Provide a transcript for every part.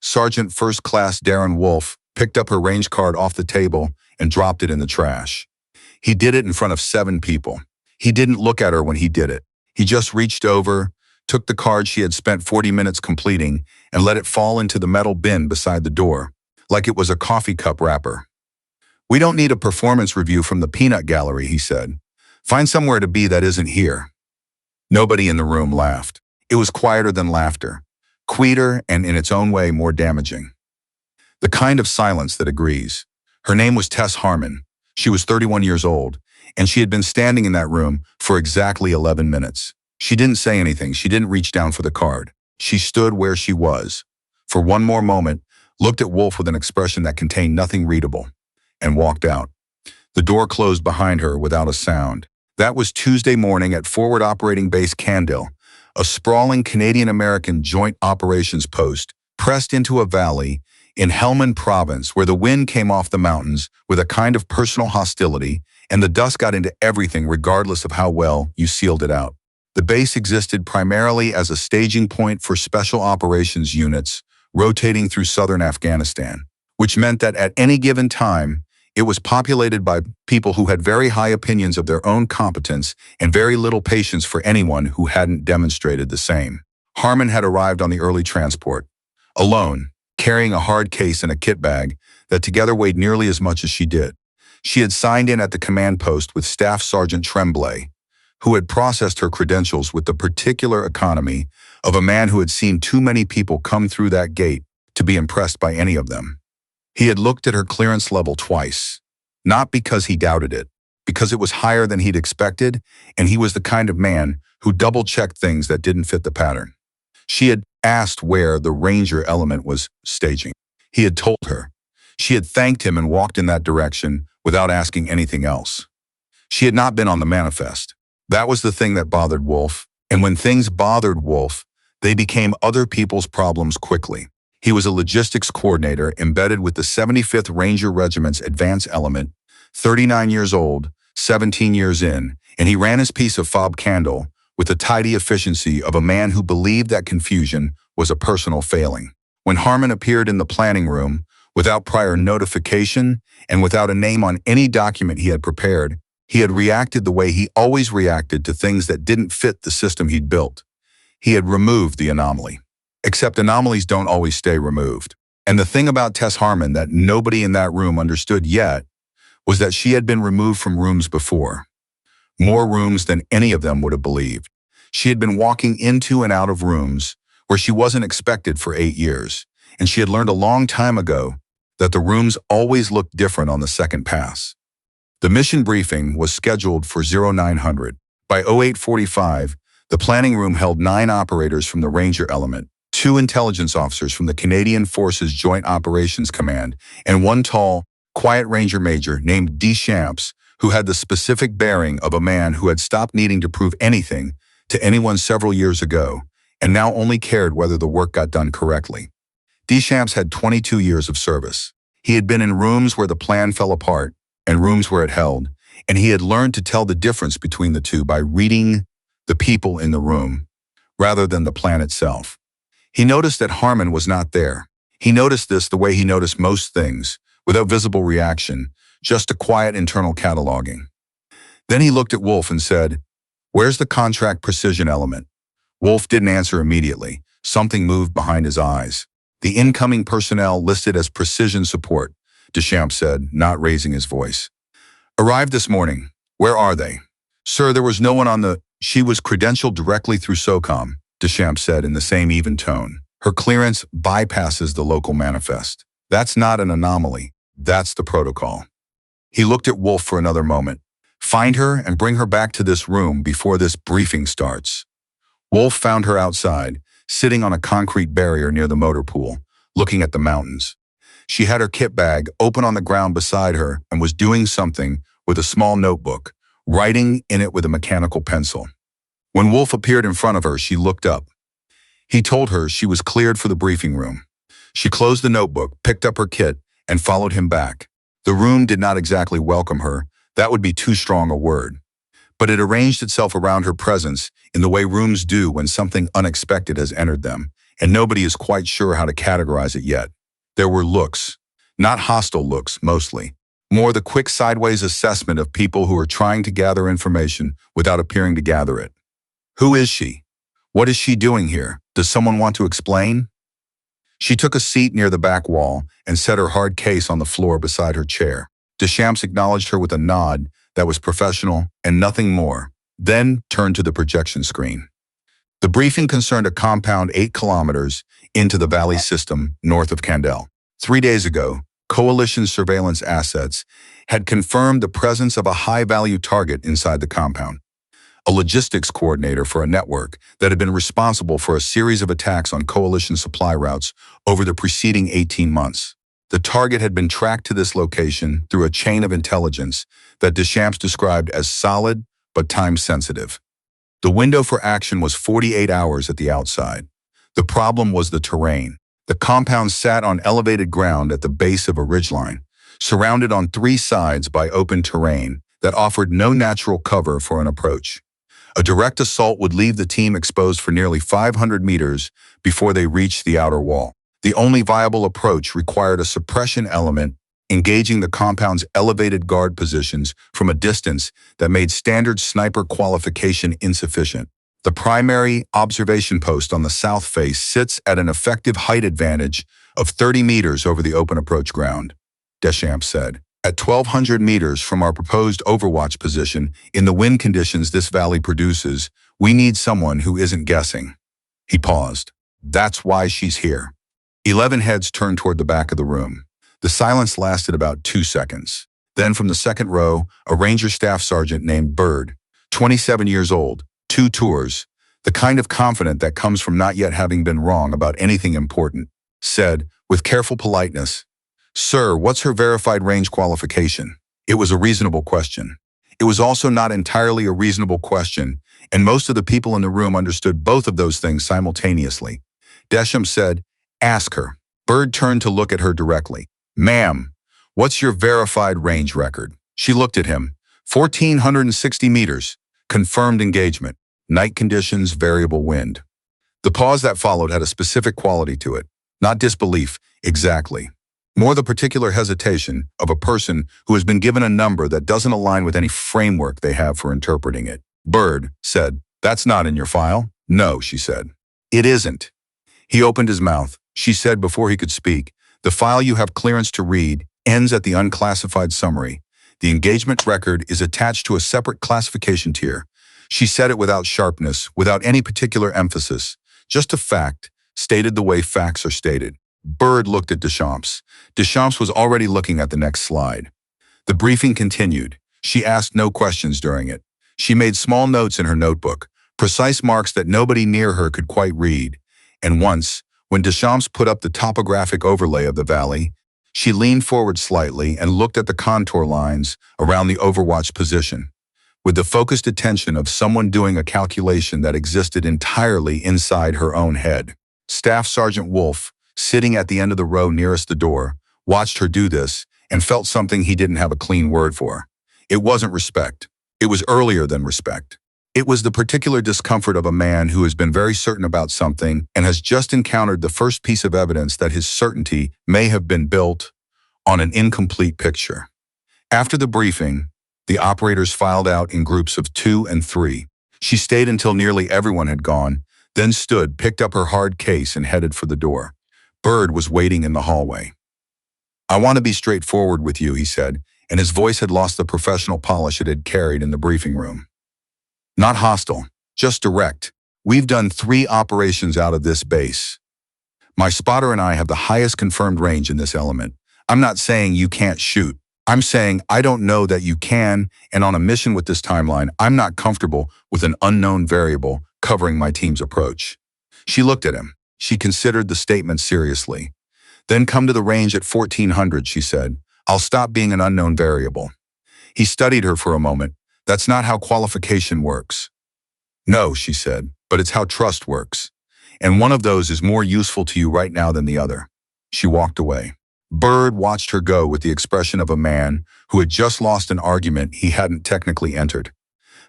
Sergeant First Class Darren Wolf picked up her range card off the table and dropped it in the trash. He did it in front of 7 people. He didn't look at her when he did it. He just reached over, took the card she had spent 40 minutes completing, and let it fall into the metal bin beside the door, like it was a coffee cup wrapper. "We don't need a performance review from the peanut gallery," he said. "Find somewhere to be that isn't here." Nobody in the room laughed. It was quieter than laughter, quieter and in its own way more damaging. The kind of silence that agrees. Her name was Tess Harmon. She was 31 years old, and she had been standing in that room for exactly 11 minutes. She didn't say anything. She didn't reach down for the card. She stood where she was, for one more moment, looked at Wolf with an expression that contained nothing readable, and walked out. The door closed behind her without a sound. That was Tuesday morning at Forward Operating Base Candle, a sprawling Canadian-American joint operations post pressed into a valley in Helmand Province, where the wind came off the mountains with a kind of personal hostility, and the dust got into everything regardless of how well you sealed it out. The base existed primarily as a staging point for special operations units rotating through southern Afghanistan, which meant that at any given time, it was populated by people who had very high opinions of their own competence and very little patience for anyone who hadn't demonstrated the same. Harmon had arrived on the early transport, alone, carrying a hard case and a kit bag that together weighed nearly as much as she did. She had signed in at the command post with Staff Sergeant Tremblay, who had processed her credentials with the particular economy of a man who had seen too many people come through that gate to be impressed by any of them. He had looked at her clearance level twice, not because he doubted it, because it was higher than he'd expected, and he was the kind of man who double-checked things that didn't fit the pattern. She had asked where the Ranger element was staging. He had told her. She had thanked him and walked in that direction without asking anything else. She had not been on the manifest. That was the thing that bothered Wolf, and when things bothered Wolf, they became other people's problems quickly. He was a logistics coordinator embedded with the 75th Ranger Regiment's advance element, 39 years old, 17 years in, and he ran his piece of fob candle with the tidy efficiency of a man who believed that confusion was a personal failing. When Harmon appeared in the planning room, without prior notification and without a name on any document he had prepared, he had reacted the way he always reacted to things that didn't fit the system he'd built. He had removed the anomaly. Except anomalies don't always stay removed. And the thing about Tess Harmon that nobody in that room understood yet was that she had been removed from rooms before. More rooms than any of them would have believed. She had been walking into and out of rooms where she wasn't expected for 8 years, and she had learned a long time ago that the rooms always looked different on the second pass. The mission briefing was scheduled for 0900. By 0845, the planning room held 9 operators from the Ranger element, 2 intelligence officers from the Canadian Forces Joint Operations Command, and 1 tall, quiet Ranger Major named Deschamps, who had the specific bearing of a man who had stopped needing to prove anything to anyone several years ago, and now only cared whether the work got done correctly. Deschamps had 22 years of service. He had been in rooms where the plan fell apart and rooms where it held, and he had learned to tell the difference between the two by reading the people in the room rather than the plan itself. He noticed that Harmon was not there. He noticed this the way he noticed most things, without visible reaction, just a quiet internal cataloging. Then he looked at Wolf and said, "Where's the contract precision element?" Wolf didn't answer immediately. Something moved behind his eyes. "The incoming personnel listed as precision support," Deschamps said, not raising his voice. "Arrived this morning. Where are they?" "Sir, there was no one on the—" "She was credentialed directly through SOCOM," Deschamps said in the same even tone. "Her clearance bypasses the local manifest. That's not an anomaly. That's the protocol." He looked at Wolf for another moment. "Find her and bring her back to this room before this briefing starts." Wolf found her outside, sitting on a concrete barrier near the motor pool, looking at the mountains. She had her kit bag open on the ground beside her and was doing something with a small notebook, writing in it with a mechanical pencil. When Wolf appeared in front of her, she looked up. He told her she was cleared for the briefing room. She closed the notebook, picked up her kit, and followed him back. The room did not exactly welcome her. That would be too strong a word. But it arranged itself around her presence in the way rooms do when something unexpected has entered them, and nobody is quite sure how to categorize it yet. There were looks, not hostile looks mostly, more the quick sideways assessment of people who are trying to gather information without appearing to gather it. Who is she? What is she doing here? Does someone want to explain? She took a seat near the back wall and set her hard case on the floor beside her chair. Deschamps acknowledged her with a nod that was professional and nothing more, then turned to the projection screen. The briefing concerned a compound 8 kilometers into the valley system north of Candel. 3 days ago, coalition surveillance assets had confirmed the presence of a high-value target inside the compound, a logistics coordinator for a network that had been responsible for a series of attacks on coalition supply routes over the preceding 18 months. The target had been tracked to this location through a chain of intelligence that Deschamps described as solid but time-sensitive. The window for action was 48 hours at the outside. The problem was the terrain. The compound sat on elevated ground at the base of a ridgeline, surrounded on 3 sides by open terrain that offered no natural cover for an approach. A direct assault would leave the team exposed for nearly 500 meters before they reached the outer wall. The only viable approach required a suppression element engaging the compound's elevated guard positions from a distance that made standard sniper qualification insufficient. The primary observation post on the south face sits at an effective height advantage of 30 meters over the open approach ground, Deschamps said. At 1,200 meters from our proposed overwatch position, in the wind conditions this valley produces, we need someone who isn't guessing. He paused. That's why she's here. 11 heads turned toward the back of the room. The silence lasted about 2 seconds. Then from the second row, a Ranger Staff Sergeant named Bird, 27 years old, 2 tours, the kind of confident that comes from not yet having been wrong about anything important, said, with careful politeness, "Sir, what's her verified range qualification?" It was a reasonable question. It was also not entirely a reasonable question, and most of the people in the room understood both of those things simultaneously. Deschamps said, "Ask her." Bird turned to look at her directly. "Ma'am, what's your verified range record?" She looked at him. 1,460 meters. Confirmed engagement. Night conditions, variable wind. The pause that followed had a specific quality to it. Not disbelief, exactly. More the particular hesitation of a person who has been given a number that doesn't align with any framework they have for interpreting it. Bird said, "That's not in your file?" "No," she said. "It isn't." He opened his mouth. She said before he could speak, "The file you have clearance to read ends at the unclassified summary. The engagement record is attached to a separate classification tier." She said it without sharpness, without any particular emphasis. Just a fact, stated the way facts are stated. Bird looked at Deschamps. Deschamps was already looking at the next slide. The briefing continued. She asked no questions during it. She made small notes in her notebook, precise marks that nobody near her could quite read. And once, when Deschamps put up the topographic overlay of the valley, she leaned forward slightly and looked at the contour lines around the overwatch position, with the focused attention of someone doing a calculation that existed entirely inside her own head. Staff Sergeant Wolf, sitting at the end of the row nearest the door, watched her do this and felt something he didn't have a clean word for. It wasn't respect. It was earlier than respect. It was the particular discomfort of a man who has been very certain about something and has just encountered the first piece of evidence that his certainty may have been built on an incomplete picture. After the briefing, the operators filed out in groups of 2 and 3. She stayed until nearly everyone had gone, then stood, picked up her hard case, and headed for the door. Bird was waiting in the hallway. "I want to be straightforward with you," he said, and his voice had lost the professional polish it had carried in the briefing room. "Not hostile, just direct. We've done 3 operations out of this base. My spotter and I have the highest confirmed range in this element. I'm not saying you can't shoot. I'm saying I don't know that you can, and on a mission with this timeline, I'm not comfortable with an unknown variable covering my team's approach." She looked at him. She considered the statement seriously. "Then come to the range at 1,400, she said. "I'll stop being an unknown variable." He studied her for a moment. "That's not how qualification works." "No," she said, "but it's how trust works. And one of those is more useful to you right now than the other." She walked away. Bird watched her go with the expression of a man who had just lost an argument he hadn't technically entered.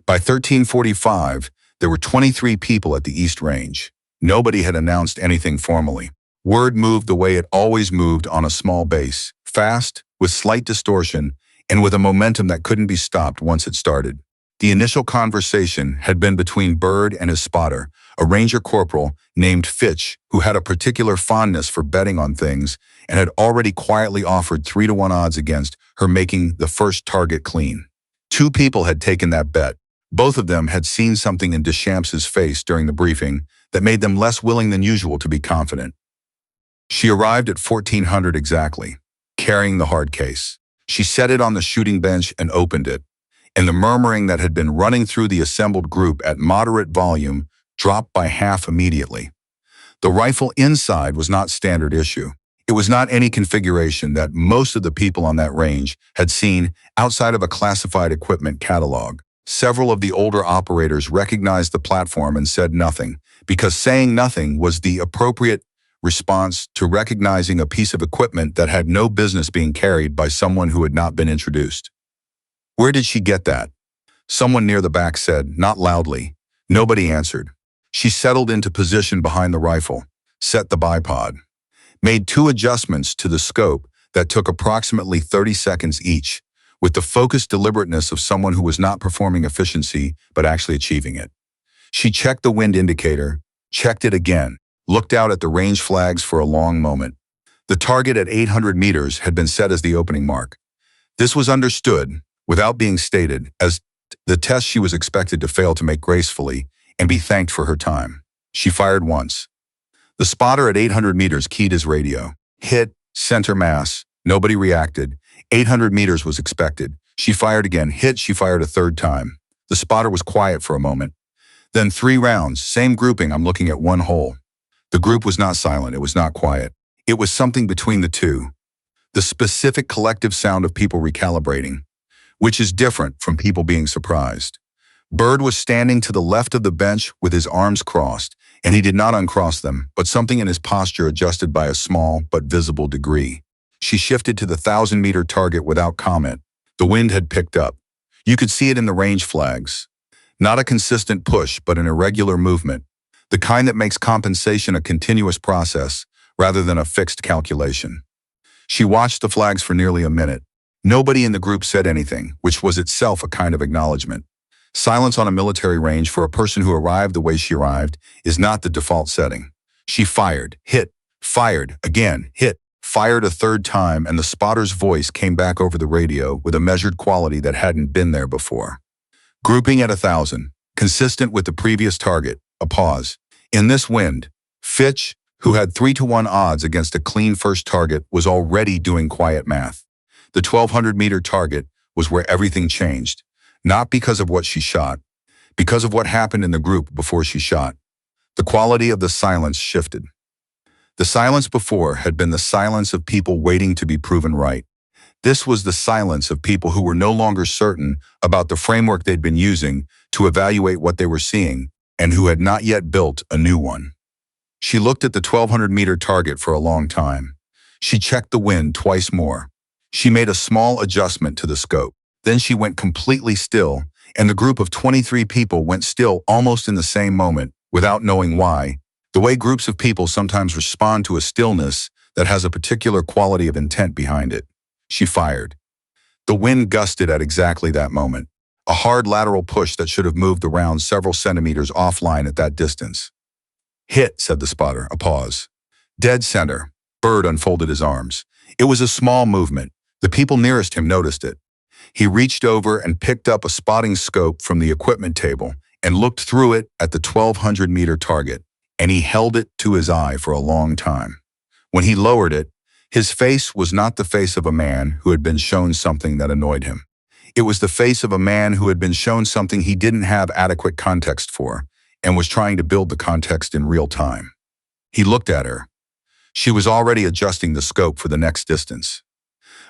By 1345, there were 23 people at the East Range. Nobody had announced anything formally. Word moved the way it always moved on a small base, fast, with slight distortion, and with a momentum that couldn't be stopped once it started. The initial conversation had been between Bird and his spotter, a ranger corporal named Fitch, who had a particular fondness for betting on things and had already quietly offered 3-to-1 odds against her making the first target clean. Two people had taken that bet. Both of them had seen something in Deschamps' face during the briefing that made them less willing than usual to be confident. She arrived at 1400 exactly, carrying the hard case. She set it on the shooting bench and opened it, and the murmuring that had been running through the assembled group at moderate volume dropped by half immediately. The rifle inside was not standard issue. It was not any configuration that most of the people on that range had seen outside of a classified equipment catalog. Several of the older operators recognized the platform and said nothing, because saying nothing was the appropriate response to recognizing a piece of equipment that had no business being carried by someone who had not been introduced. "Where did she get that?" Someone near the back said, not loudly. Nobody answered. She settled into position behind the rifle, set the bipod, made 2 adjustments to the scope that took approximately 30 seconds each, with the focused deliberateness of someone who was not performing efficiency but actually achieving it. She checked the wind indicator, checked it again, looked out at the range flags for a long moment. The target at 800 meters had been set as the opening mark. This was understood, without being stated, as the test she was expected to fail to make gracefully and be thanked for her time. She fired once. The spotter at 800 meters keyed his radio. Hit, center mass. Nobody reacted. 800 meters was expected. She fired again. Hit, she fired a third time. The spotter was quiet for a moment. Then 3 rounds, same grouping, I'm looking at one hole. The group was not silent, it was not quiet. It was something between the two. The specific collective sound of people recalibrating, which is different from people being surprised. Bird was standing to the left of the bench with his arms crossed, and he did not uncross them, but something in his posture adjusted by a small but visible degree. She shifted to the 1,000-meter target without comment. The wind had picked up. You could see it in the range flags. Not a consistent push, but an irregular movement. The kind that makes compensation a continuous process rather than a fixed calculation. She watched the flags for nearly a minute. Nobody in the group said anything, which was itself a kind of acknowledgement. Silence on a military range for a person who arrived the way she arrived is not the default setting. She fired, hit, fired, again, hit, fired a third time, and the spotter's voice came back over the radio with a measured quality that hadn't been there before. Grouping at 1,000, consistent with the previous target, a pause. In this wind, Fitch, who had 3-to-1 odds against a clean first target, was already doing quiet math. The 1,200-meter target was where everything changed, not because of what she shot, because of what happened in the group before she shot. The quality of the silence shifted. The silence before had been the silence of people waiting to be proven right. This was the silence of people who were no longer certain about the framework they'd been using to evaluate what they were seeing and who had not yet built a new one. She looked at the 1,200-meter target for a long time. She checked the wind twice more. She made a small adjustment to the scope. Then she went completely still, and the group of 23 people went still almost in the same moment, without knowing why, the way groups of people sometimes respond to a stillness that has a particular quality of intent behind it. She fired. The wind gusted at exactly that moment, a hard lateral push that should have moved the round several centimeters offline at that distance. Hit, said the spotter, a pause. Dead center. Bird unfolded his arms. It was a small movement. The people nearest him noticed it. He reached over and picked up a spotting scope from the equipment table and looked through it at the 1,200-meter target, and he held it to his eye for a long time. When he lowered it, his face was not the face of a man who had been shown something that annoyed him. It was the face of a man who had been shown something he didn't have adequate context for and was trying to build the context in real time. He looked at her. She was already adjusting the scope for the next distance.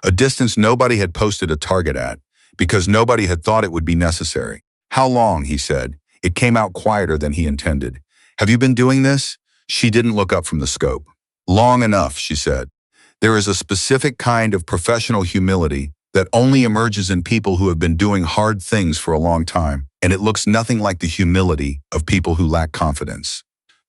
A distance nobody had posted a target at because nobody had thought it would be necessary. How long, he said. It came out quieter than he intended. Have you been doing this? She didn't look up from the scope. Long enough, she said. There is a specific kind of professional humility that only emerges in people who have been doing hard things for a long time, and it looks nothing like the humility of people who lack confidence.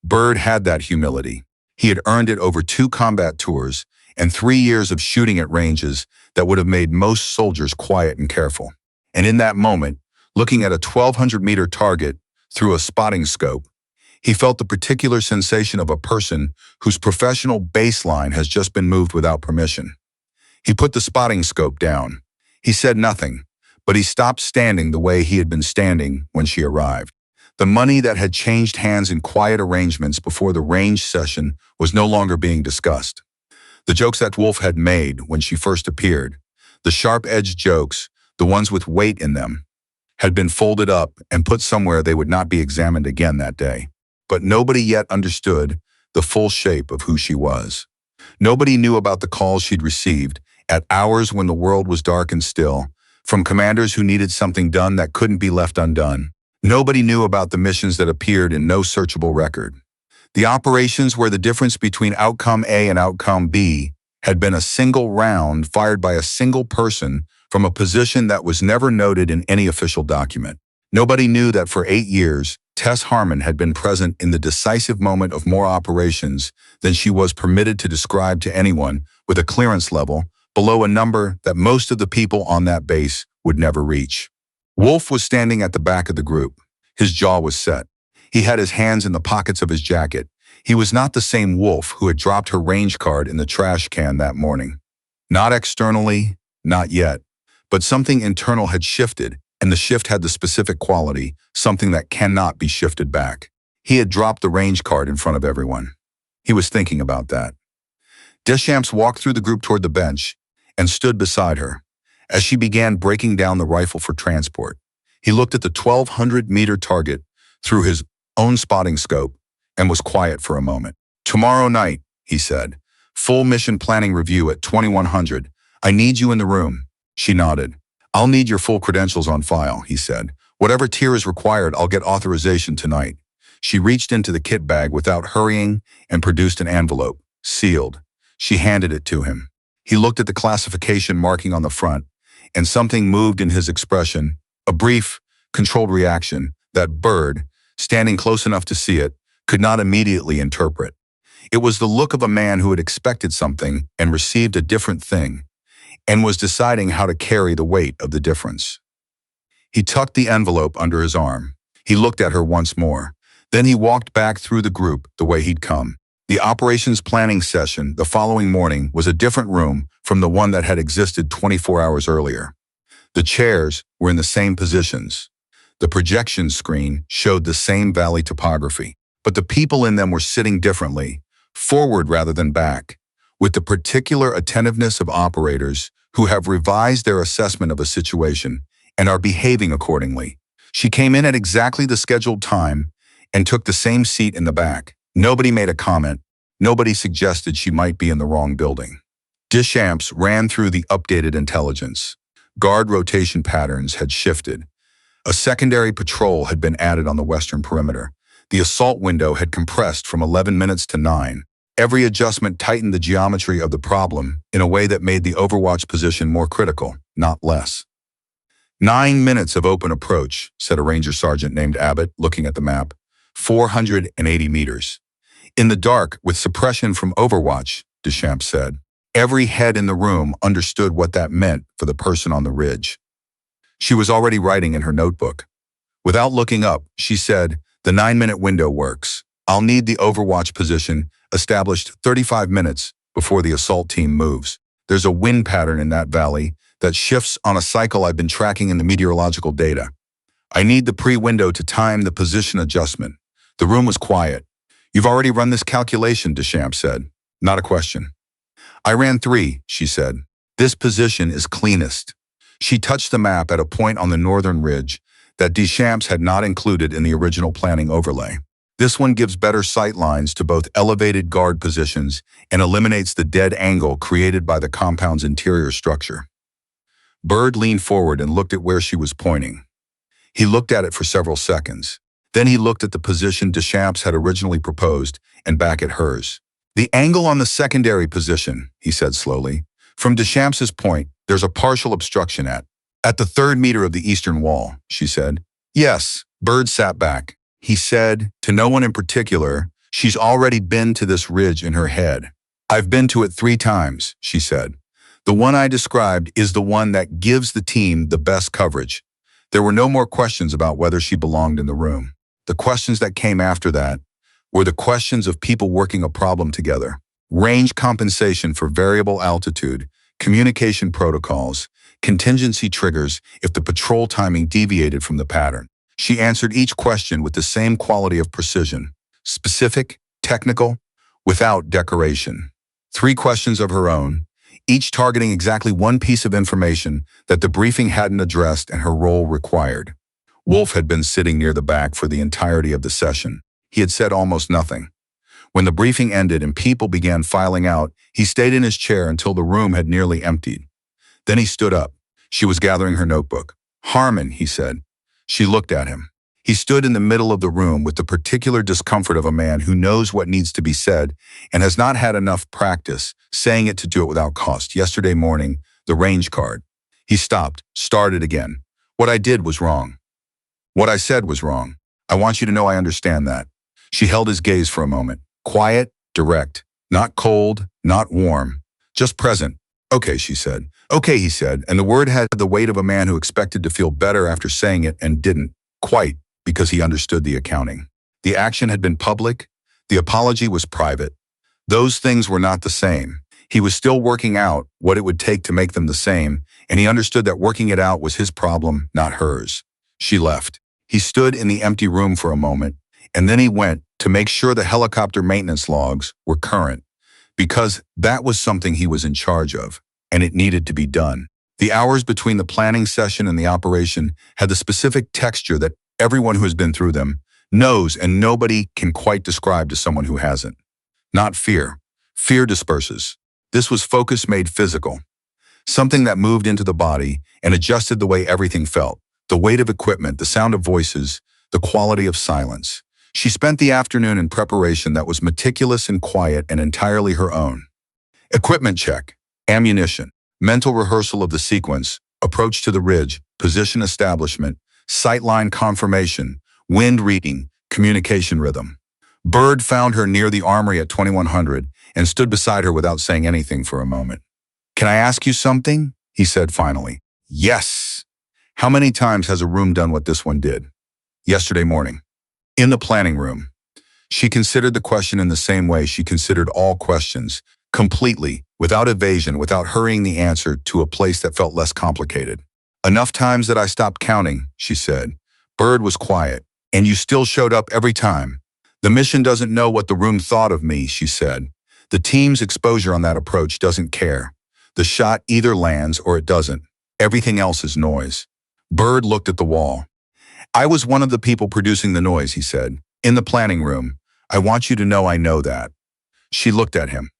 Bird had that humility. He had earned it over 2 combat tours and 3 years of shooting at ranges that would have made most soldiers quiet and careful. And in that moment, looking at a 1,200-meter target through a spotting scope, he felt the particular sensation of a person whose professional baseline has just been moved without permission. He put the spotting scope down. He said nothing, but he stopped standing the way he had been standing when she arrived. The money that had changed hands in quiet arrangements before the range session was no longer being discussed. The jokes that Wolf had made when she first appeared, the sharp-edged jokes, the ones with weight in them, had been folded up and put somewhere they would not be examined again that day. But nobody yet understood the full shape of who she was. Nobody knew about the calls she'd received at hours when the world was dark and still, from commanders who needed something done that couldn't be left undone. Nobody knew about the missions that appeared in no searchable record. The operations where the difference between outcome A and outcome B had been a single round fired by a single person from a position that was never noted in any official document. Nobody knew that for 8 years, Tess Harmon had been present in the decisive moment of more operations than she was permitted to describe to anyone with a clearance level below a number that most of the people on that base would never reach. Wolf was standing at the back of the group. His jaw was set. He had his hands in the pockets of his jacket. He was not the same Wolf who had dropped her range card in the trash can that morning. Not externally, not yet. But something internal had shifted, and the shift had the specific quality, something that cannot be shifted back. He had dropped the range card in front of everyone. He was thinking about that. Deschamps walked through the group toward the bench and stood beside her. As she began breaking down the rifle for transport, he looked at the 1,200-meter target through his own spotting scope and was quiet for a moment. "Tomorrow night," he said, "full mission planning review at 2100. I need you in the room." She nodded. "I'll need your full credentials on file," he said. "Whatever tier is required, I'll get authorization tonight." She reached into the kit bag without hurrying and produced an envelope, sealed. She handed it to him. He looked at the classification marking on the front, and something moved in his expression, a brief, controlled reaction that Bird, standing close enough to see it, could not immediately interpret. It was the look of a man who had expected something and received a different thing, and was deciding how to carry the weight of the difference. He tucked the envelope under his arm. He looked at her once more. Then he walked back through the group the way he'd come. The operations planning session the following morning was a different room from the one that had existed 24 hours earlier. The chairs were in the same positions. The projection screen showed the same valley topography, but the people in them were sitting differently, forward rather than back, with the particular attentiveness of operators who have revised their assessment of a situation and are behaving accordingly. She came in at exactly the scheduled time and took the same seat in the back. Nobody made a comment. Nobody suggested she might be in the wrong building. Deschamps ran through the updated intelligence. Guard rotation patterns had shifted. A secondary patrol had been added on the western perimeter. The assault window had compressed from 11 minutes to 9. Every adjustment tightened the geometry of the problem in a way that made the Overwatch position more critical, not less. 9 minutes of open approach, said a ranger sergeant named Abbott, looking at the map. 480 meters. In the dark, with suppression from Overwatch, Deschamps said. Every head in the room understood what that meant for the person on the ridge. She was already writing in her notebook. Without looking up, she said, "The 9-minute window works. I'll need the Overwatch position established 35 minutes before the assault team moves. There's a wind pattern in that valley that shifts on a cycle I've been tracking in the meteorological data. I need the pre-window to time the position adjustment." The room was quiet. "You've already run this calculation," Deschamps said. "Not a question." "I ran 3, she said. "This position is cleanest." She touched the map at a point on the northern ridge that Deschamps had not included in the original planning overlay. "This one gives better sight lines to both elevated guard positions and eliminates the dead angle created by the compound's interior structure." Bird leaned forward and looked at where she was pointing. He looked at it for several seconds. Then he looked at the position Deschamps had originally proposed and back at hers. "The angle on the secondary position," he said slowly. "From Deschamps's point, there's a partial obstruction at the 3rd meter of the eastern wall," she said. "Yes." Bird sat back. He said, to no one in particular, She's already been to this ridge in her head. I've been to it 3 times, she said. The one I described is the one that gives the team the best coverage. There were no more questions about whether she belonged in the room. The questions that came after that were the questions of people working a problem together. Range compensation for variable altitude, communication protocols, contingency triggers if the patrol timing deviated from the pattern. She answered each question with the same quality of precision, specific, technical, without decoration. 3 questions of her own, each targeting exactly one piece of information that the briefing hadn't addressed and her role required. Wolf had been sitting near the back for the entirety of the session. He had said almost nothing. When the briefing ended and people began filing out, he stayed in his chair until the room had nearly emptied. Then he stood up. She was gathering her notebook. "Harmon," he said. She looked at him. He stood in the middle of the room with the particular discomfort of a man who knows what needs to be said and has not had enough practice saying it to do it without cost. Yesterday morning, the range card. He stopped, started again. "What I did was wrong. What I said was wrong. I want you to know I understand that." She held his gaze for a moment. Quiet, direct, not cold, not warm, just present. "Okay," she said. "Okay," he said, and the word had the weight of a man who expected to feel better after saying it and didn't, quite, because he understood the accounting. The action had been public, the apology was private. Those things were not the same. He was still working out what it would take to make them the same, and he understood that working it out was his problem, not hers. She left. He stood in the empty room for a moment, and then he went to make sure the helicopter maintenance logs were current, because that was something he was in charge of, and it needed to be done. The hours between the planning session and the operation had the specific texture that everyone who has been through them knows, and nobody can quite describe to someone who hasn't. Not fear. Fear disperses. This was focus made physical. Something that moved into the body and adjusted the way everything felt. The weight of equipment, the sound of voices, the quality of silence. She spent the afternoon in preparation that was meticulous and quiet and entirely her own. Equipment check, ammunition, mental rehearsal of the sequence, approach to the ridge, position establishment, sightline confirmation, wind reading, communication rhythm. Bird found her near the armory at 2100 and stood beside her without saying anything for a moment. "Can I ask you something?" he said finally. "Yes." "How many times has a room done what this one did?" "Yesterday morning." In the planning room. She considered the question in the same way she considered all questions, completely, without evasion, without hurrying the answer to a place that felt less complicated. "Enough times that I stopped counting," she said. Bird was quiet. "And you still showed up every time." "The mission doesn't know what the room thought of me," she said. "The team's exposure on that approach doesn't care. The shot either lands or it doesn't. Everything else is noise." Bird looked at the wall. "I was one of the people producing the noise," he said. "In the planning room. I want you to know I know that." She looked at him.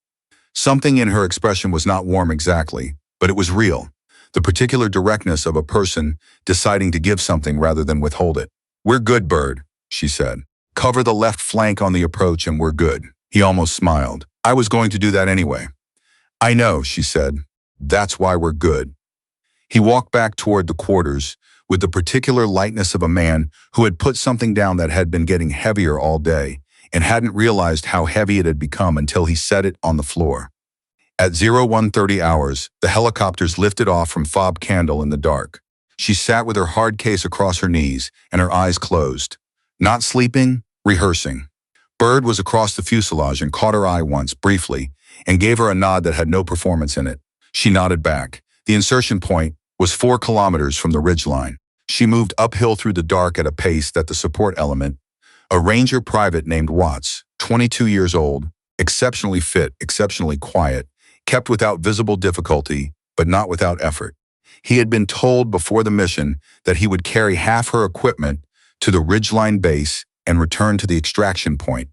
Something in her expression was not warm exactly, but it was real. The particular directness of a person deciding to give something rather than withhold it. "We're good, Bird," she said. "Cover the left flank on the approach and we're good." He almost smiled. "I was going to do that anyway." "I know," she said. "That's why we're good." He walked back toward the quarters with the particular lightness of a man who had put something down that had been getting heavier all day and hadn't realized how heavy it had become until he set it on the floor. At 0130 hours, the helicopters lifted off from Fob Candle in the dark. She sat with her hard case across her knees and her eyes closed. Not sleeping, rehearsing. Bird was across the fuselage and caught her eye once, briefly, and gave her a nod that had no performance in it. She nodded back. The insertion point was 4 kilometers from the ridgeline. She moved uphill through the dark at a pace that the support element, a Ranger private named Watts, 22 years old, exceptionally fit, exceptionally quiet, kept without visible difficulty, but not without effort. He had been told before the mission that he would carry half her equipment to the ridgeline base and return to the extraction point,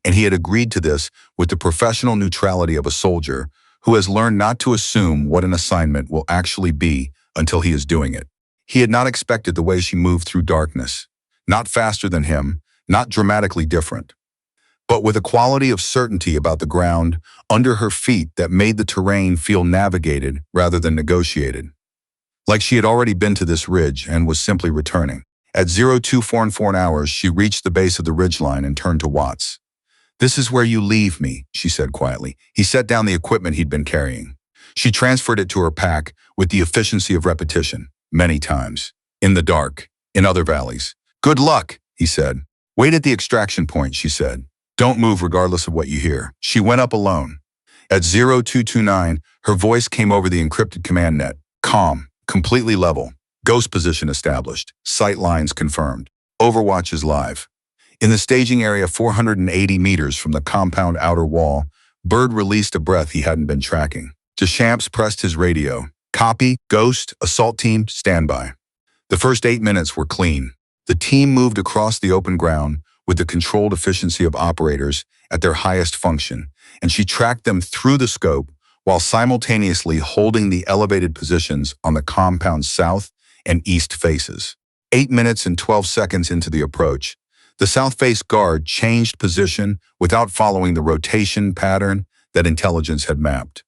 and he had agreed to this with the professional neutrality of a soldier who has learned not to assume what an assignment will actually be until he is doing it. He had not expected the way she moved through darkness, not faster than him, not dramatically different, but with a quality of certainty about the ground under her feet that made the terrain feel navigated rather than negotiated. Like she had already been to this ridge and was simply returning. At 0244 hours, she reached the base of the ridgeline and turned to Watts. "This is where you leave me," she said quietly. He set down the equipment he'd been carrying. She transferred it to her pack with the efficiency of repetition, many times. In the dark, in other valleys. "Good luck," he said. "Wait at the extraction point," she said. "Don't move regardless of what you hear." She went up alone. At 0229, her voice came over the encrypted command net. Calm, completely level. Ghost position established. Sight lines confirmed. Overwatch is live. In the staging area 480 meters from the compound outer wall, Bird released a breath he hadn't been tracking. Deschamps pressed his radio. "Copy, Ghost, assault team, standby." The first 8 minutes were clean. The team moved across the open ground with the controlled efficiency of operators at their highest function, and she tracked them through the scope while simultaneously holding the elevated positions on the compound's south and east faces. 8 minutes and 12 seconds into the approach, the south face guard changed position without following the rotation pattern that intelligence had mapped.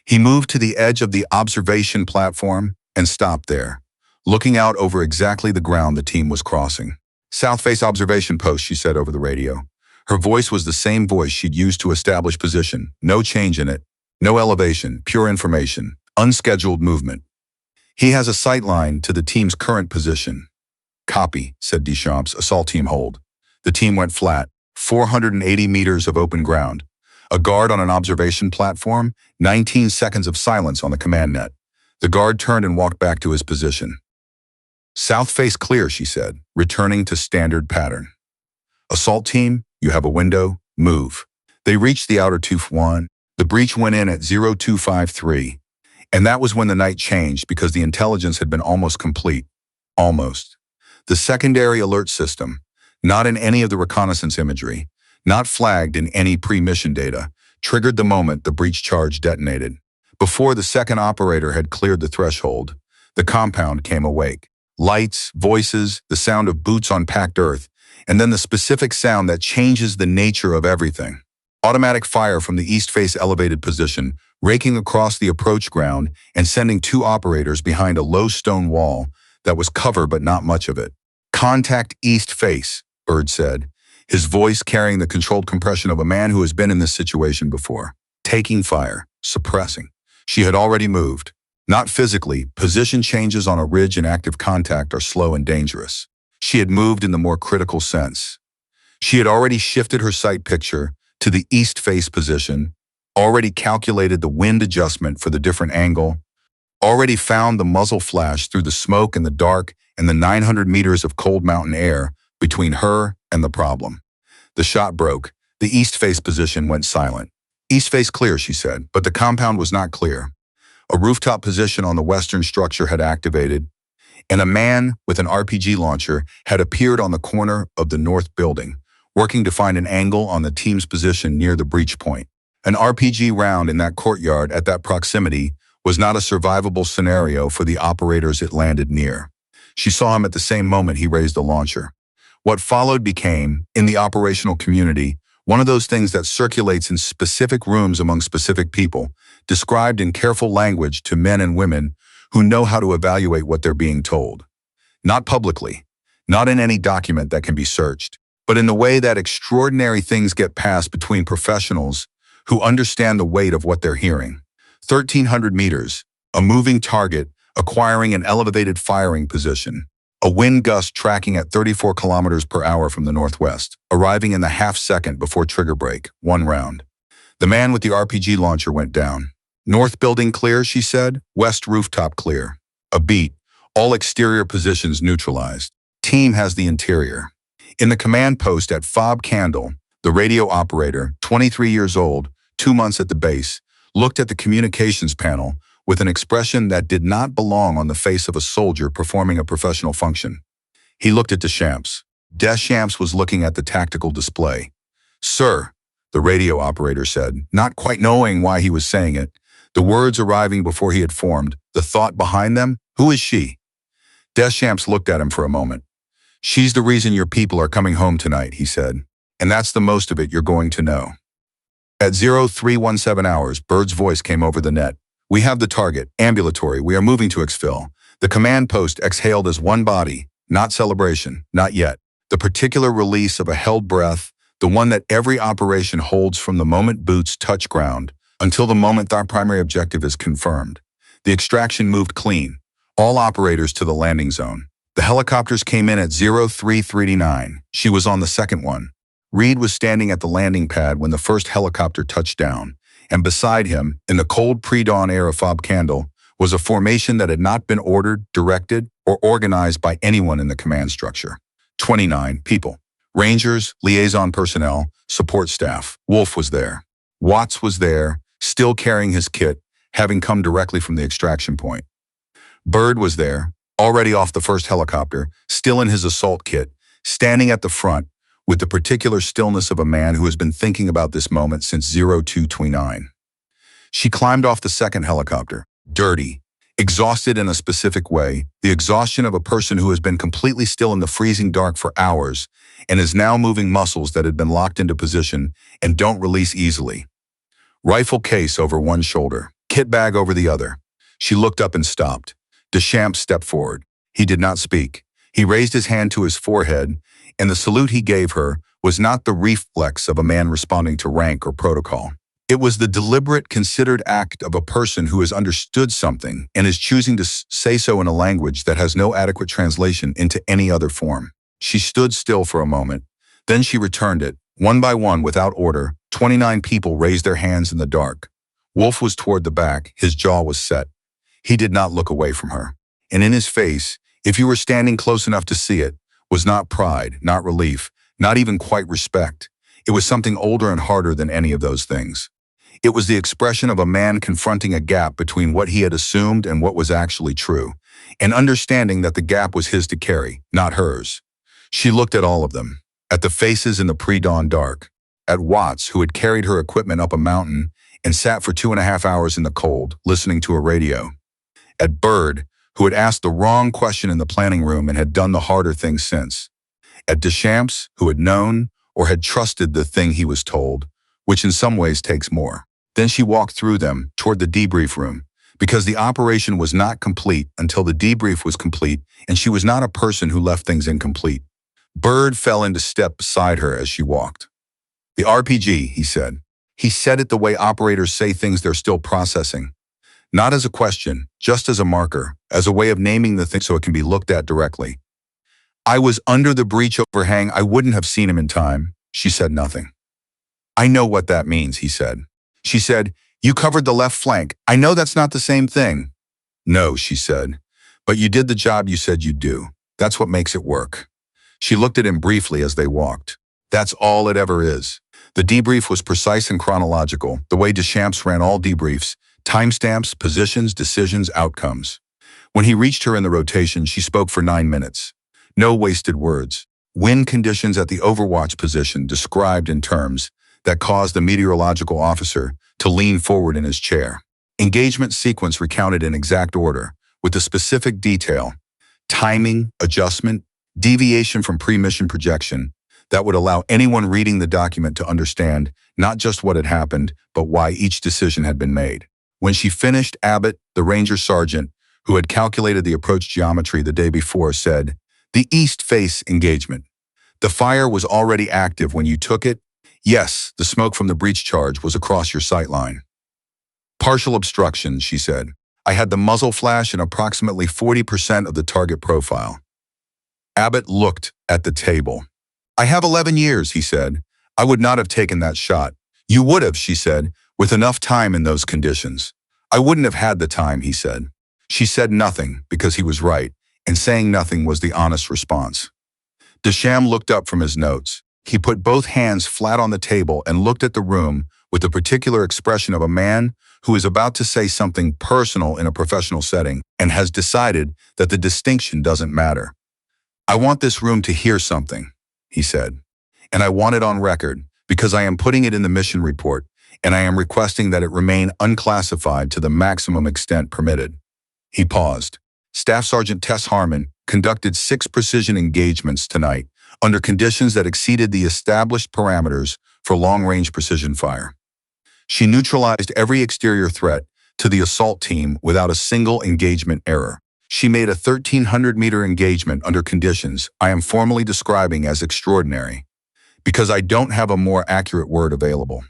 He moved to the edge of the observation platform and stopped there, looking out over exactly the ground the team was crossing. "South face observation post," she said over the radio. Her voice was the same voice she'd used to establish position. No change in it. No elevation, pure information, unscheduled movement. "He has a sight line to the team's current position." "Copy," said Deschamps, "assault team hold." The team went flat, 480 meters of open ground. A guard on an observation platform, 19 seconds of silence on the command net. The guard turned and walked back to his position. "South face clear," she said, returning to standard pattern. "Assault team, you have a window, move." They reached the outer tooth 1. The breach went in at 0253. And that was when the night changed because the intelligence had been almost complete. Almost. The secondary alert system, not in any of the reconnaissance imagery, not flagged in any pre-mission data, triggered the moment the breach charge detonated. Before the second operator had cleared the threshold, the compound came awake. Lights, voices, the sound of boots on packed earth, and then the specific sound that changes the nature of everything. Automatic fire from the east face elevated position, raking across the approach ground and sending 2 operators behind a low stone wall that was cover but not much of it. "Contact east face," Bird said, his voice carrying the controlled compression of a man who has been in this situation before. Taking fire, suppressing. She had already moved. Not physically, position changes on a ridge in active contact are slow and dangerous. She had moved in the more critical sense. She had already shifted her sight picture to the east face position, already calculated the wind adjustment for the different angle, already found the muzzle flash through the smoke and the dark and the 900 meters of cold mountain air between her and the problem. The shot broke. The east face position went silent. "East face clear," she said, but the compound was not clear. A rooftop position on the western structure had activated, and a man with an RPG launcher had appeared on the corner of the north building, working to find an angle on the team's position near the breach point. An RPG round in that courtyard at that proximity was not a survivable scenario for the operators it landed near. She saw him at the same moment he raised the launcher. What followed became, in the operational community, one of those things that circulates in specific rooms among specific people, described in careful language to men and women who know how to evaluate what they're being told. Not publicly, not in any document that can be searched, but in the way that extraordinary things get passed between professionals who understand the weight of what they're hearing. 1,300 meters, a moving target acquiring an elevated firing position, a wind gust tracking at 34 kilometers per hour from the northwest, arriving in the half second before trigger break, 1 round. The man with the RPG launcher went down. "North building clear," she said. "West rooftop clear." A beat, all exterior positions neutralized. Team has the interior. In the command post at Fob Candle, the radio operator, 23 years old, 2 months at the base, looked at the communications panel with an expression that did not belong on the face of a soldier performing a professional function. He looked at Deschamps. Deschamps was looking at the tactical display. "Sir," the radio operator said, not quite knowing why he was saying it, the words arriving before he had formed, the thought behind them, "Who is she?" Deschamps looked at him for a moment. "She's the reason your people are coming home tonight," he said. "And that's the most of it you're going to know." At 0317 hours, Bird's voice came over the net. "We have the target, ambulatory, we are moving to exfil." The command post exhaled as one body, not celebration, not yet. The particular release of a held breath, the one that every operation holds from the moment boots touch ground until the moment their primary objective is confirmed. The extraction moved clean. All operators to the landing zone. The helicopters came in at 0339. She was on the second one. Reed was standing at the landing pad when the first helicopter touched down, and beside him, in the cold pre-dawn air of Fob Candle, was a formation that had not been ordered, directed, or organized by anyone in the command structure. 29 people. Rangers, liaison personnel, support staff. Wolf was there. Watts was there, still carrying his kit, having come directly from the extraction point. Bird was there, already off the first helicopter, still in his assault kit, standing at the front with the particular stillness of a man who has been thinking about this moment since 0229. She climbed off the second helicopter, dirty, exhausted in a specific way, the exhaustion of a person who has been completely still in the freezing dark for hours and is now moving muscles that had been locked into position and don't release easily. Rifle case over one shoulder, kit bag over the other. She looked up and stopped. Deschamps stepped forward. He did not speak. He raised his hand to his forehead, and the salute he gave her was not the reflex of a man responding to rank or protocol. It was the deliberate, considered act of a person who has understood something and is choosing to say so in a language that has no adequate translation into any other form. She stood still for a moment. Then she returned it. One by one, without order, 29 people raised their hands in the dark. Wolf was toward the back. His jaw was set. He did not look away from her. And in his face, if you were standing close enough to see it, was not pride, not relief, not even quite respect. It was something older and harder than any of those things. It was the expression of a man confronting a gap between what he had assumed and what was actually true, and understanding that the gap was his to carry, not hers. She looked at all of them, at the faces in the pre-dawn dark, at Watts, who had carried her equipment up a mountain and sat for 2.5 hours in the cold, listening to a radio, at Bird, who had asked the wrong question in the planning room and had done the harder thing since, at Deschamps, who had known or had trusted the thing he was told, which in some ways takes more. Then she walked through them toward the debrief room, because the operation was not complete until the debrief was complete, and she was not a person who left things incomplete. Bird fell into step beside her as she walked. The RPG, he said. He said it the way operators say things they're still processing. Not as a question, just as a marker, as a way of naming the thing so it can be looked at directly. I was under the breach overhang. I wouldn't have seen him in time. She said nothing. I know what that means, he said. She said, you covered the left flank. I know that's not the same thing. No, she said, but you did the job you said you'd do. That's what makes it work. She looked at him briefly as they walked. That's all it ever is. The debrief was precise and chronological, the way Deschamps ran all debriefs, timestamps, positions, decisions, outcomes. When he reached her in the rotation, she spoke for 9 minutes. No wasted words. Wind conditions at the overwatch position described in terms that caused the meteorological officer to lean forward in his chair. Engagement sequence recounted in exact order, with the specific detail, timing, adjustment, deviation from pre-mission projection, that would allow anyone reading the document to understand not just what had happened, but why each decision had been made. When she finished, Abbott, the Ranger Sergeant, who had calculated the approach geometry the day before, said, the east face engagement. The fire was already active when you took it. Yes, the smoke from the breach charge was across your sight line. Partial obstruction, she said. I had the muzzle flash in approximately 40% of the target profile. Abbott looked at the table. I have 11 years, he said. I would not have taken that shot. You would have, she said, with enough time in those conditions. I wouldn't have had the time, he said. She said nothing because he was right, and saying nothing was the honest response. Deschamps looked up from his notes. He put both hands flat on the table and looked at the room with the particular expression of a man who is about to say something personal in a professional setting and has decided that the distinction doesn't matter. I want this room to hear something, he said, and I want it on record because I am putting it in the mission report and I am requesting that it remain unclassified to the maximum extent permitted. He paused. Staff Sergeant Tess Harmon conducted 6 precision engagements tonight under conditions that exceeded the established parameters for long-range precision fire. She neutralized every exterior threat to the assault team without a single engagement error. She made a 1,300-meter engagement under conditions I am formally describing as extraordinary. Because I don't have a more accurate word available.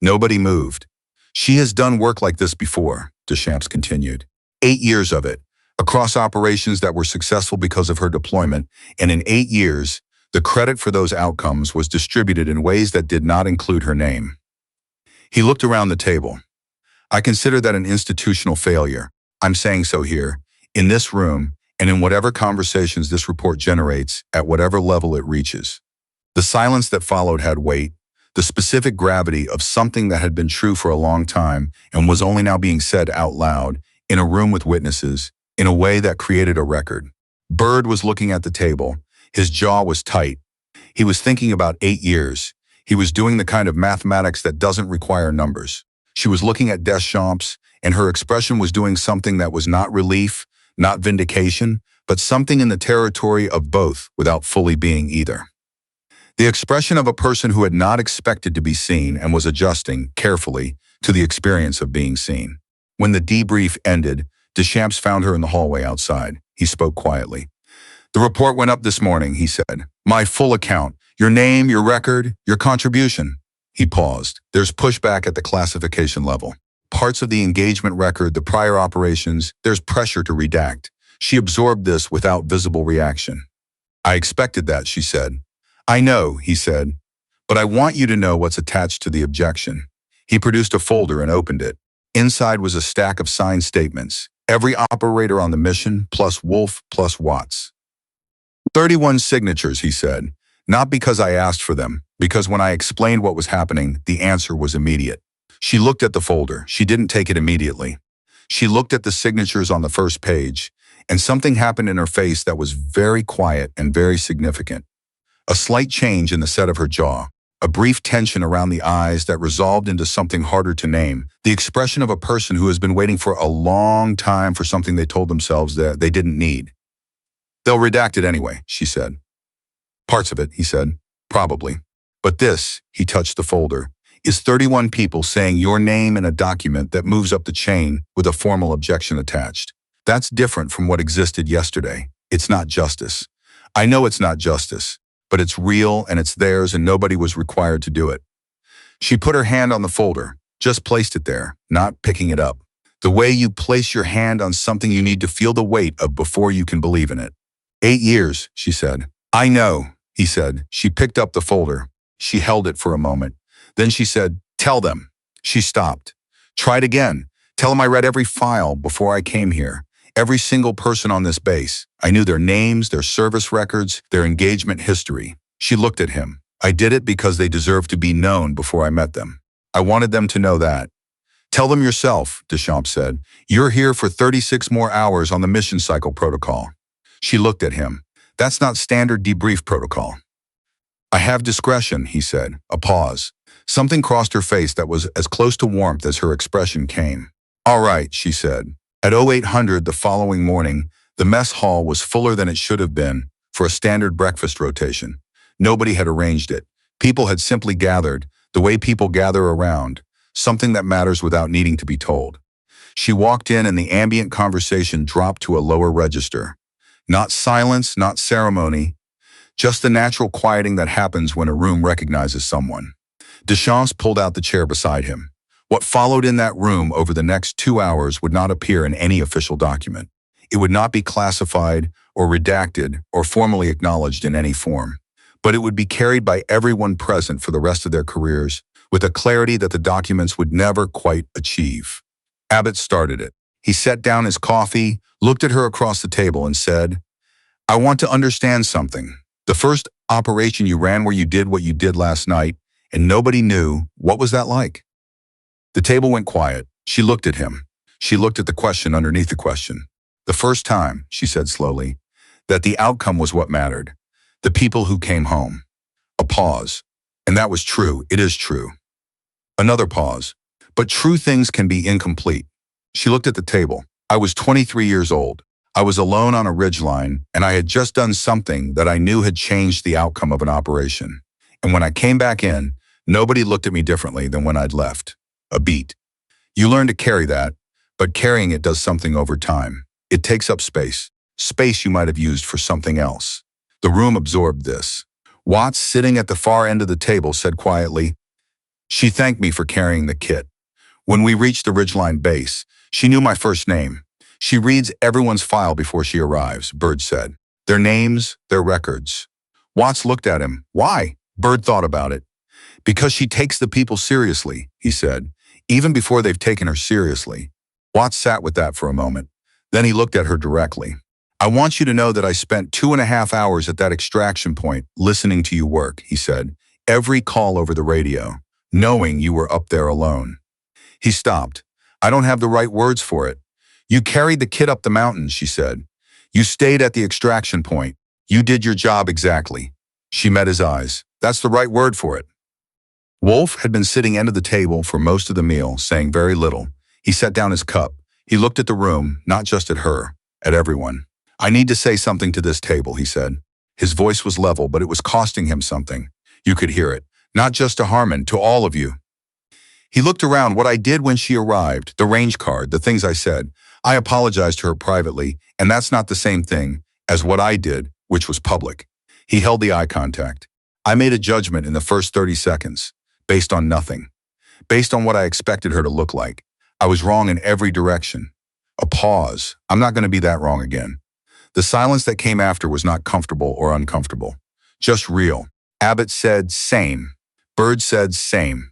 Nobody moved. She has done work like this before, Deschamps continued. 8 years of it, across operations that were successful because of her deployment, and in 8 years, the credit for those outcomes was distributed in ways that did not include her name. He looked around the table. I consider that an institutional failure. I'm saying so here, in this room, and in whatever conversations this report generates, at whatever level it reaches. The silence that followed had weight, the specific gravity of something that had been true for a long time and was only now being said out loud, in a room with witnesses, in a way that created a record. Bird was looking at the table. His jaw was tight. He was thinking about 8 years. He was doing the kind of mathematics that doesn't require numbers. She was looking at Deschamps, and her expression was doing something that was not relief, not vindication, but something in the territory of both without fully being either. The expression of a person who had not expected to be seen and was adjusting, carefully, to the experience of being seen. When the debrief ended, Deschamps found her in the hallway outside. He spoke quietly. The report went up this morning, he said. My full account. Your name, your record, your contribution. He paused. There's pushback at the classification level. Parts of the engagement record, the prior operations, there's pressure to redact. She absorbed this without visible reaction. I expected that, she said. I know, he said, but I want you to know what's attached to the objection. He produced a folder and opened it. Inside was a stack of signed statements. Every operator on the mission, plus Wolf, plus Watts. 31 signatures, he said. Not because I asked for them, because when I explained what was happening, the answer was immediate. She looked at the folder. She didn't take it immediately. She looked at the signatures on the first page, and something happened in her face that was very quiet and very significant. A slight change in the set of her jaw, a brief tension around the eyes that resolved into something harder to name, the expression of a person who has been waiting for a long time for something they told themselves that they didn't need. They'll redact it anyway, she said. Parts of it, he said. Probably. But this, he touched the folder, is 31 people saying your name in a document that moves up the chain with a formal objection attached. That's different from what existed yesterday. It's not justice. I know it's not justice, but it's real and it's theirs and nobody was required to do it. She put her hand on the folder, just placed it there, not picking it up. The way you place your hand on something you need to feel the weight of before you can believe in it. 8 years, she said. I know, he said. She picked up the folder. She held it for a moment. Then she said, tell them. She stopped. Tried again. Tell them I read every file before I came here. Every single person on this base. I knew their names, their service records, their engagement history. She looked at him. I did it because they deserved to be known before I met them. I wanted them to know that. Tell them yourself, Deschamps said. You're here for 36 more hours on the mission cycle protocol. She looked at him. That's not standard debrief protocol. I have discretion, he said. A pause. Something crossed her face that was as close to warmth as her expression came. All right, she said. At 0800 the following morning, the mess hall was fuller than it should have been for a standard breakfast rotation. Nobody had arranged it. People had simply gathered, the way people gather around, something that matters without needing to be told. She walked in and the ambient conversation dropped to a lower register. Not silence, not ceremony, just the natural quieting that happens when a room recognizes someone. Deschamps pulled out the chair beside him. What followed in that room over the next 2 hours would not appear in any official document. It would not be classified or redacted or formally acknowledged in any form. But it would be carried by everyone present for the rest of their careers with a clarity that the documents would never quite achieve. Abbott started it. He set down his coffee, looked at her across the table and said, I want to understand something. The first operation you ran where you did what you did last night and nobody knew, what was that like? The table went quiet. She looked at him. She looked at the question underneath the question. The first time, she said slowly, that the outcome was what mattered. The people who came home. A pause. And that was true. It is true. Another pause. But true things can be incomplete. She looked at the table. I was 23 years old. I was alone on a ridgeline, and I had just done something that I knew had changed the outcome of an operation. And when I came back in, nobody looked at me differently than when I'd left. A beat. You learn to carry that, but carrying it does something over time. It takes up space. Space you might have used for something else. The room absorbed this. Watts, sitting at the far end of the table, said quietly, "She thanked me for carrying the kit. When we reached the ridgeline base, she knew my first name. She reads everyone's file before she arrives," Bird said. "Their names, their records." Watts looked at him. "Why?" Bird thought about it. "Because she takes the people seriously," he said, "even before they've taken her seriously." Watts sat with that for a moment. Then he looked at her directly. "I want you to know that I spent 2.5 hours at that extraction point listening to you work," he said. "Every call over the radio, knowing you were up there alone." He stopped. "I don't have the right words for it." "You carried the kit up the mountain," she said. "You stayed at the extraction point. You did your job exactly." She met his eyes. "That's the right word for it." Wolf had been sitting end of the table for most of the meal, saying very little. He set down his cup. He looked at the room, not just at her, at everyone. "I need to say something to this table," he said. His voice was level, but it was costing him something. You could hear it. "Not just to Harmon, to all of you." He looked around. "What I did when she arrived, the range card, the things I said, I apologized to her privately, and that's not the same thing as what I did, which was public." He held the eye contact. "I made a judgment in the first 30 seconds, based on nothing, based on what I expected her to look like. I was wrong in every direction." A pause. "I'm not going to be that wrong again." The silence that came after was not comfortable or uncomfortable, just real. Abbott said, "Same." Bird said, "Same."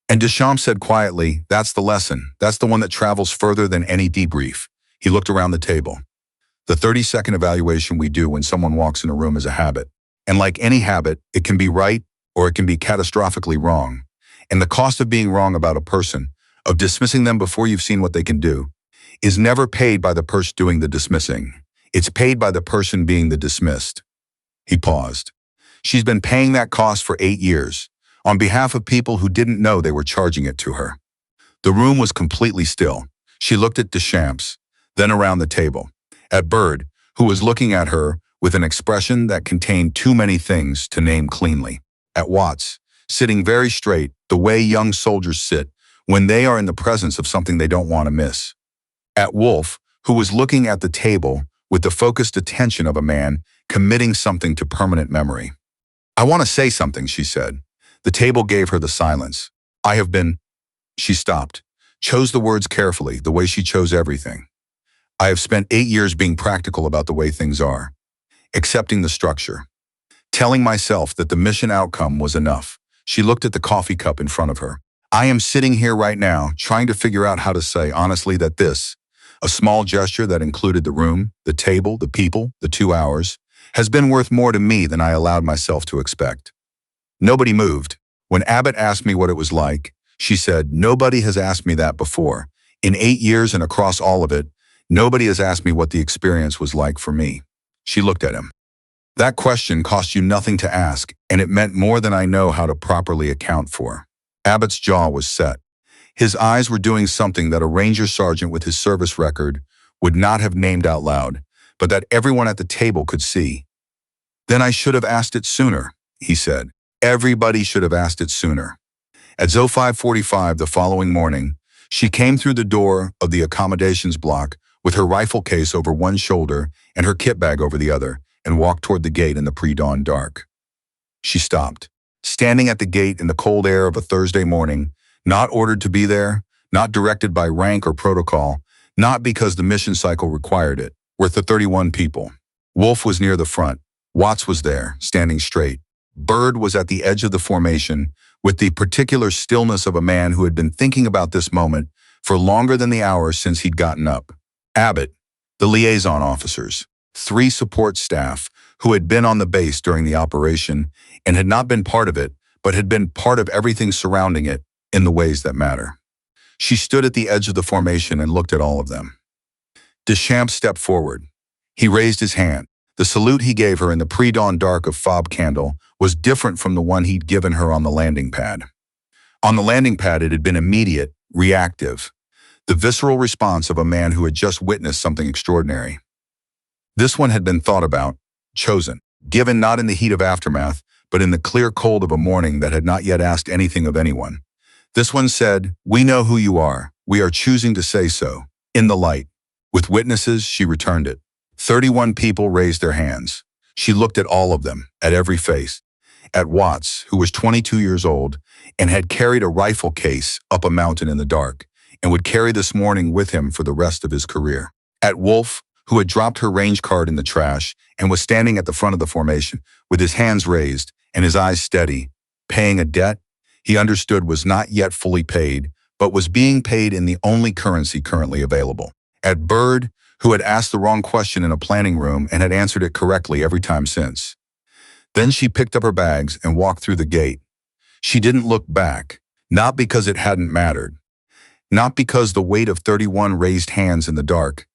And Deschamps said quietly, "That's the lesson. That's the one that travels further than any debrief." He looked around the table. "The 30-second evaluation we do when someone walks in a room is a habit. And like any habit, it can be right or it can be catastrophically wrong. And the cost of being wrong about a person, of dismissing them before you've seen what they can do, is never paid by the person doing the dismissing. It's paid by the person being the dismissed." He paused. "She's been paying that cost for 8 years, on behalf of people who didn't know they were charging it to her." The room was completely still. She looked at Deschamps, then around the table, at Bird, who was looking at her with an expression that contained too many things to name cleanly, at Watts, sitting very straight, the way young soldiers sit when they are in the presence of something they don't want to miss, at Wolf, who was looking at the table with the focused attention of a man committing something to permanent memory. "I want to say something," she said. The table gave her the silence. "I have been—" She stopped, chose the words carefully, the way she chose everything. "I have spent 8 years being practical about the way things are, accepting the structure, telling myself that the mission outcome was enough." She looked at the coffee cup in front of her. "I am sitting here right now trying to figure out how to say honestly that this, a small gesture that included the room, the table, the people, the 2 hours, has been worth more to me than I allowed myself to expect." Nobody moved. When Abbott asked me what it was like, she said, "Nobody has asked me that before. In 8 years and across all of it, nobody has asked me what the experience was like for me." She looked at him. "That question cost you nothing to ask, and it meant more than I know how to properly account for." Abbott's jaw was set. His eyes were doing something that a ranger sergeant with his service record would not have named out loud, but that everyone at the table could see. "Then I should have asked it sooner," he said. "Everybody should have asked it sooner." At 05:45 the following morning, she came through the door of the accommodations block with her rifle case over one shoulder and her kit bag over the other, and walked toward the gate in the pre-dawn dark. She stopped, standing at the gate in the cold air of a Thursday morning, not ordered to be there, not directed by rank or protocol, not because the mission cycle required it, with the 31 people. Wolf was near the front. Watts was there, standing straight. Bird was at the edge of the formation, with the particular stillness of a man who had been thinking about this moment for longer than the hours since he'd gotten up. Abbott, the liaison officers, 3 support staff who had been on the base during the operation and had not been part of it, but had been part of everything surrounding it in the ways that matter. She stood at the edge of the formation and looked at all of them. Deschamps stepped forward. He raised his hand. The salute he gave her in the pre-dawn dark of fob candle was different from the one he'd given her on the landing pad. On the landing pad, it had been immediate, reactive, the visceral response of a man who had just witnessed something extraordinary. This one had been thought about, chosen, given not in the heat of aftermath, but in the clear cold of a morning that had not yet asked anything of anyone. This one said, "We know who you are. We are choosing to say so." In the light. With witnesses, she returned it. 31 people raised their hands. She looked at all of them, at every face. at Watts, who was 22 years old and had carried a rifle case up a mountain in the dark and would carry this morning with him for the rest of his career. At Wolf, who had dropped her range card in the trash and was standing at the front of the formation with his hands raised and his eyes steady, paying a debt he understood was not yet fully paid, but was being paid in the only currency currently available. At Bird, who had asked the wrong question in a planning room and had answered it correctly every time since. Then she picked up her bags and walked through the gate. She didn't look back, not because it hadn't mattered, not because the weight of 31 raised hands in the dark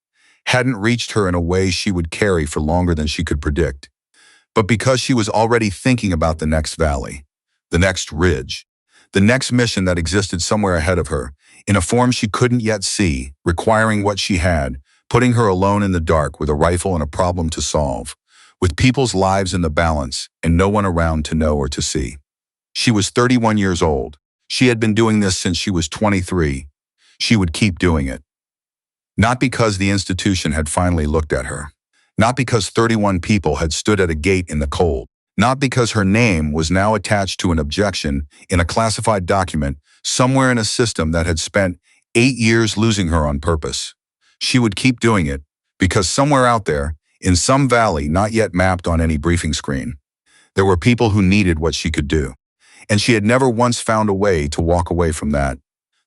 hadn't reached her in a way she would carry for longer than she could predict, but because she was already thinking about the next valley, the next ridge, the next mission that existed somewhere ahead of her, in a form she couldn't yet see, requiring what she had, putting her alone in the dark with a rifle and a problem to solve, with people's lives in the balance and no one around to know or to see. She was 31 years old. She had been doing this since she was 23. She would keep doing it. Not because the institution had finally looked at her. Not because 31 people had stood at a gate in the cold. Not because her name was now attached to an objection in a classified document somewhere in a system that had spent 8 years losing her on purpose. She would keep doing it because somewhere out there, in some valley not yet mapped on any briefing screen, there were people who needed what she could do. And she had never once found a way to walk away from that.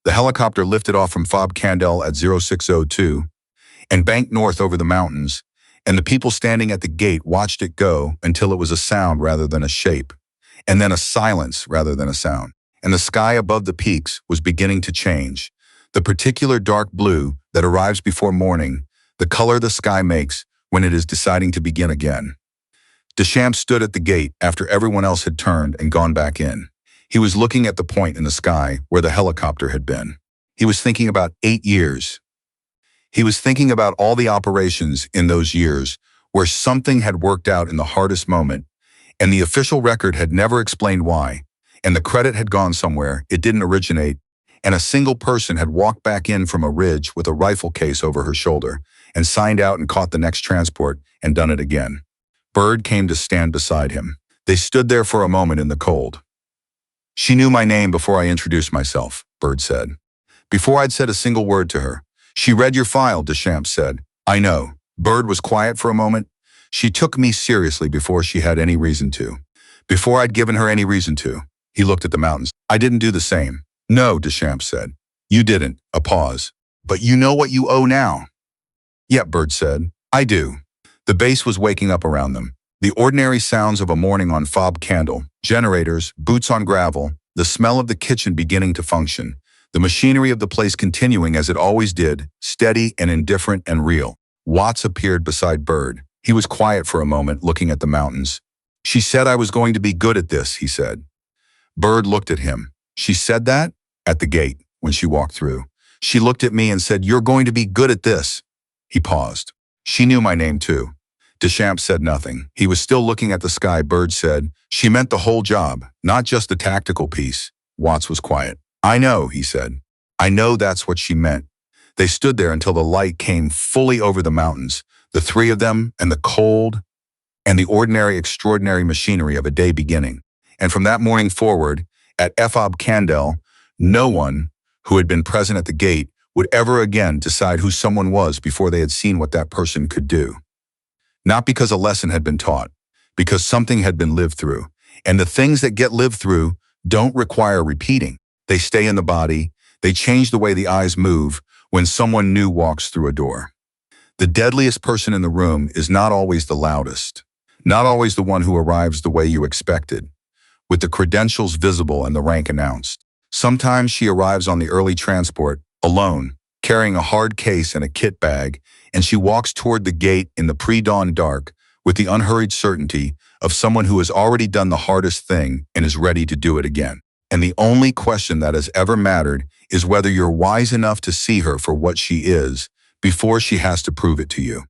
The helicopter lifted off from Fob Candel at 0602 and banked north over the mountains, and the people standing at the gate watched it go until it was a sound rather than a shape, and then a silence rather than a sound. And the sky above the peaks was beginning to change. The particular dark blue that arrives before morning, the color the sky makes when it is deciding to begin again. Deschamps stood at the gate after everyone else had turned and gone back in. He was looking at the point in the sky where the helicopter had been. He was thinking about 8 years. He was thinking about all the operations in those years where something had worked out in the hardest moment, and the official record had never explained why, and the credit had gone somewhere it didn't originate, and a single person had walked back in from a ridge with a rifle case over her shoulder and signed out and caught the next transport and done it again. Bird came to stand beside him. They stood there for a moment in the cold. "She knew my name before I introduced myself," Bird said. "Before I'd said a single word to her. She read your file," Deschamps said. "I know." Bird was quiet for a moment. "She took me seriously before she had any reason to. Before I'd given her any reason to." He looked at the mountains. "I didn't do the same." "No," Deschamps said. "You didn't." A pause. "But you know what you owe now." "Yep," Bird said. "I do." The base was waking up around them. The ordinary sounds of a morning on Fob Candle, generators, boots on gravel, the smell of the kitchen beginning to function, the machinery of the place continuing as it always did, steady and indifferent and real. Watts appeared beside Bird. He was quiet for a moment, looking at the mountains. "She said I was going to be good at this," he said. Bird looked at him. "She said that?" "At the gate, when she walked through. She looked at me and said, 'You're going to be good at this.'" He paused. "She knew my name too." Deschamps said nothing. He was still looking at the sky. Bird said, "She meant the whole job, not just the tactical piece." Watts was quiet. "I know," he said. "I know that's what she meant." They stood there until the light came fully over the mountains, the three of them, and the cold, and the ordinary, extraordinary machinery of a day beginning. And from that morning forward, at Fob Candel, no one who had been present at the gate would ever again decide who someone was before they had seen what that person could do. Not because a lesson had been taught, because something had been lived through. And the things that get lived through don't require repeating. They stay in the body. They change the way the eyes move when someone new walks through a door. The deadliest person in the room is not always the loudest, not always the one who arrives the way you expected, with the credentials visible and the rank announced. Sometimes she arrives on the early transport, alone, carrying a hard case and a kit bag, and she walks toward the gate in the pre-dawn dark with the unhurried certainty of someone who has already done the hardest thing and is ready to do it again. And the only question that has ever mattered is whether you're wise enough to see her for what she is before she has to prove it to you.